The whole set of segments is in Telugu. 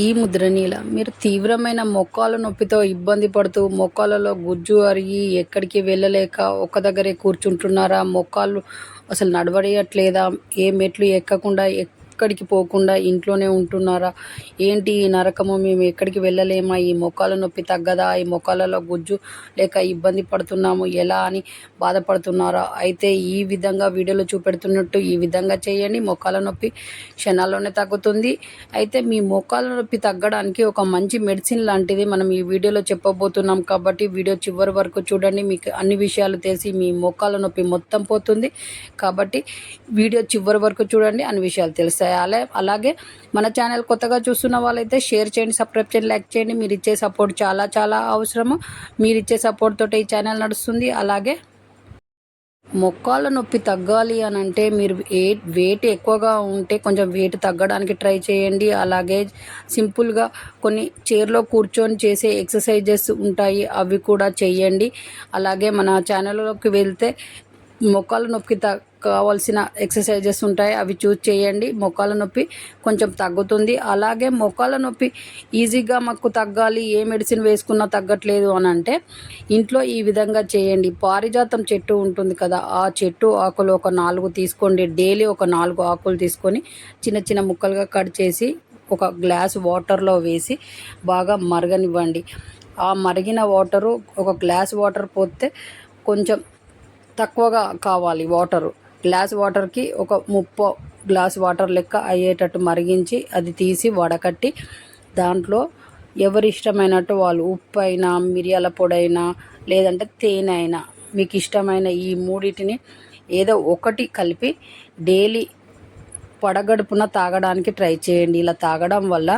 ఈ ముద్రనీల మీరు తీవ్రమైన మోకాలు నొప్పితో ఇబ్బంది పడుతూ మోకాళ్ళలో గుజ్జు అరిగి ఎక్కడికి వెళ్ళలేక ఒక్క దగ్గరే కూర్చుంటున్నారా? మోకాళ్ళు అసలు నడవడియట్లేదా? ఏ మెట్లు ఎక్కకుండా ఎక్కడికి పోకుండా ఇంట్లోనే ఉంటున్నారా? ఏంటి ఈ నరకము, మేము ఎక్కడికి వెళ్ళలేమా? ఈ మోకాళ్ళ నొప్పి తగ్గదా? ఈ మోకాళ్ళలో గుజ్జు లేక ఇబ్బంది పడుతున్నాము ఎలా అని బాధపడుతున్నారా? అయితే ఈ విధంగా వీడియోలో చూపెడుతున్నట్టు ఈ విధంగా చేయండి. మోకాళ్ళ నొప్పి క్షణాల్లోనే తగ్గుతుంది. అయితే మీ మోకాళ్ళ నొప్పి తగ్గడానికి ఒక మంచి మెడిసిన్ లాంటిది మనం ఈ వీడియోలో చెప్పబోతున్నాం కాబట్టి వీడియో చివరి వరకు చూడండి. మీకు అన్ని విషయాలు తెలిసి మీ మోకాళ్ళ నొప్పి మొత్తం పోతుంది. కాబట్టి వీడియో చివరి వరకు చూడండి, అన్ని విషయాలు తెలుస్తాయి. అలాగే మన ఛానల్ కొత్తగా చూస్తున్న వాళ్ళైతే షేర్ చేయండి, సబ్స్క్రైబ్ చేయండి, లైక్ చేయండి. మీరు ఇచ్చే సపోర్ట్ చాలా చాలా అవసరము. మీరు ఇచ్చే సపోర్ట్ తోటి ఈ ఛానల్ నడుస్తుంది. అలాగే మోకాళ్ళ నొప్పి తగ్గాలి అని అంటే మీరు వెయిట్ ఎక్కువగా ఉంటే కొంచెం వెయిట్ తగ్గడానికి ట్రై చేయండి. అలాగే సింపుల్గా కొన్ని చైర్లో కూర్చొని చేసే ఎక్సర్సైజెస్ ఉంటాయి, అవి కూడా చేయండి. అలాగే మన ఛానల్లోకి వెళ్తే మోకాళ్ళ నొప్పికి కావాల్సిన ఎక్సర్సైజెస్ ఉంటాయి, అవి చూస్ చేయండి. మోకాళ్ళ నొప్పి కొంచెం తగ్గుతుంది. అలాగే మోకాళ్ళ నొప్పి ఈజీగా మాకు తగ్గాలి, ఏ మెడిసిన్ వేసుకున్నా తగ్గట్లేదు అని అంటే ఇంట్లో ఈ విధంగా చేయండి. పారిజాతం చెట్టు ఉంటుంది కదా, ఆ చెట్టు ఆకులు ఒక 4 తీసుకోండి. డైలీ ఒక 4 ఆకులు తీసుకొని చిన్న చిన్న ముక్కలుగా కట్ చేసి ఒక గ్లాస్ వాటర్లో వేసి బాగా మరగనివ్వండి. ఆ మరిగిన వాటరు ఒక గ్లాస్ వాటర్ పోతే కొంచెం తక్కువగా కావాలి వాటరు. గ్లాస్ వాటర్కి ఒక 30 గ్లాస్ వాటర్ లెక్క అయ్యేటట్టు మరిగించి అది తీసి వడకట్టి దాంట్లో ఎవరి ఇష్టమైనట్టు వాళ్ళు ఉప్పు అయినా, మిరియాల పొడి అయినా, లేదంటే తేనె అయినా, మీకు ఇష్టమైన ఈ మూడింటిని ఏదో ఒకటి కలిపి డైలీ పడగడుపున తాగడానికి ట్రై చేయండి. ఇలా తాగడం వల్ల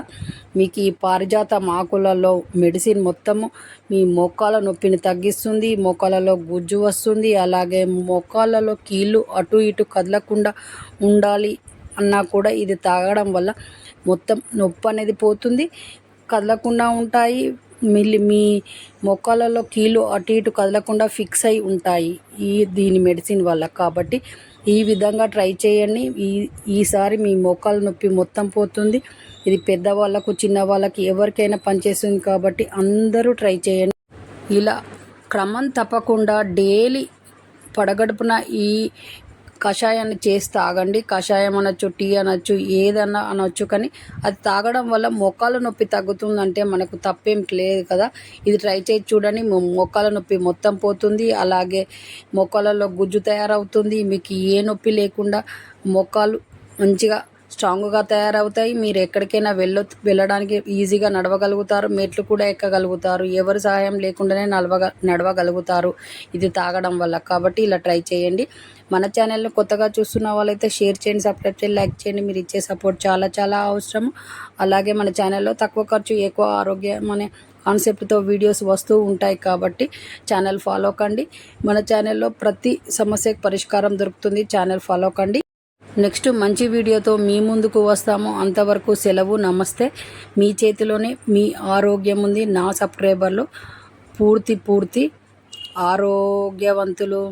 మీకు ఈ పారిజాతం ఆకులలో మెడిసిన్ మొత్తము మీ మోకాళ్ళ నొప్పిని తగ్గిస్తుంది. మోకాళ్ళలో గుజ్జు వస్తుంది. అలాగే మోకాళ్ళలో కీళ్ళు అటు ఇటు కదలకుండా ఉండాలి అన్నా కూడా ఇది తాగడం వల్ల మొత్తం నొప్పి అనేది పోతుంది, కదలకుండా ఉంటాయి. మీ మోకాళ్ళలో కీళ్ళు అటు ఇటు కదలకుండా ఫిక్స్ అయి ఉంటాయి దీని మెడిసిన్ వల్ల. కాబట్టి ఈ విధంగా ట్రై చేయండి. ఈసారి మీ మోకాళ్ళ నొప్పి మొత్తం పోతుంది. ఇది పెద్దవాళ్ళకు, చిన్నవాళ్ళకి ఎవరికైనా పనిచేస్తుంది కాబట్టి అందరూ ట్రై చేయండి. ఇలా క్రమం తప్పకుండా డైలీ పడగడుపున ఈ కషాయాన్ని చేసి తాగండి. కషాయం అనొచ్చు, టీ అనొచ్చు, ఏదన్నా అనొచ్చు, కానీ అది తాగడం వల్ల మోకాళ్ళ నొప్పి తగ్గుతుందంటే మనకు తప్పేం లేదు కదా. ఇది ట్రై చేసి చూడండి, మోకాళ్ళ నొప్పి మొత్తం పోతుంది. అలాగే మోకాళ్ళలో గుజ్జు తయారవుతుంది. మీకు ఏ నొప్పి లేకుండా మోకాళ్ళు మంచిగా స్ట్రాంగ్గా తయారవుతాయి. మీరు ఎక్కడికైనా వెళ్ళడానికి ఈజీగా నడవగలుగుతారు, మెట్లు కూడా ఎక్కగలుగుతారు, ఎవరి సహాయం లేకుండానే నడవగలుగుతారు ఇది తాగడం వల్ల. కాబట్టి ఇలా ట్రై చేయండి. మన ఛానల్ని కొత్తగా చూస్తున్న వాళ్ళైతే షేర్ చేయండి, సబ్స్క్రైబ్ చేయండి, లైక్ చేయండి. మీరు ఇచ్చే సపోర్ట్ చాలా చాలా అవసరం. అలాగే మన ఛానల్లో తక్కువ ఖర్చు ఎక్కువ ఆరోగ్యం అనే కాన్సెప్ట్తో వీడియోస్ వస్తూ ఉంటాయి కాబట్టి ఛానల్ ఫాలో కండి. మన ఛానల్లో ప్రతి సమస్యకు పరిష్కారం దొరుకుతుంది. ఛానల్ ఫాలో కండి. నెక్స్ట్ మంచి వీడియోతో మీ ముందుకు వస్తాము. అంతవరకు సెలవు, నమస్తే. మీ చేతిలోనే మీ ఆరోగ్యం ఉంది. నా సబ్స్క్రైబర్లు పూర్తి ఆరోగ్యవంతులు.